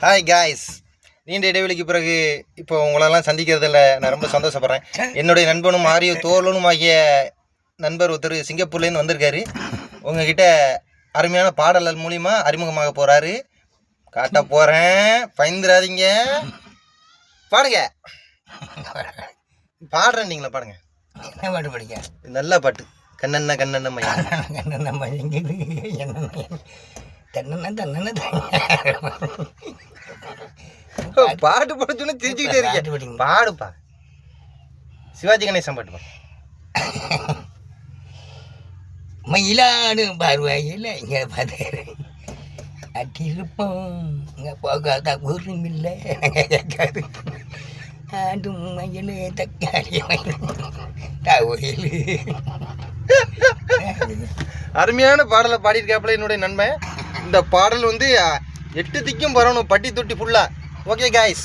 Hi guys, நீண்ட இடைவெளிக்கு பிறகு இப்போ உங்களெல்லாம் சந்திக்கிறதுல நான் ரொம்ப சந்தோஷப்படுறேன். என்னுடைய நண்பனும் ஆரிய தோழனும் ஆகிய நண்பர் ஒருத்தர் சிங்கப்பூர்லேருந்து வந்திருக்காரு. உங்ககிட்ட அருமையான பாடல்கள் மூலிமா அறிமுகமாக போகிறாரு. காட்ட போகிறேன், பயந்துடாதீங்க. பாடுங்க. பாடுறேன், நீங்களா பாடுங்க. என்ன பாட்டு படிக்க? நல்ல பாட்டு. கண்ணண்ண கண்ணண்ண மையா கண்ணண்ண மையங்குது என்ன தன்னண்ண பாட்டு போட சொன்னா திருச்சிக்கிட்டே இருக்கேன். பாடுப்பா. சிவாஜி கணேசன் பாட்டு பாடு. மயிலாடு பார்வையில் இங்கே பார்த்தாரு அட்டிருப்போம் இங்கே போகாத ஊரும் இல்லை கேட்காது ஆடும் மயில் தக்காளி மயில் அருமையான பாடலை பாடியிருக்காப்புல என்னுடைய நண்பன். இந்த பாடல் வந்து 8 திக்கும் பரவணும், பட்டி தொட்டி ஃபுல்லா. Okay guys.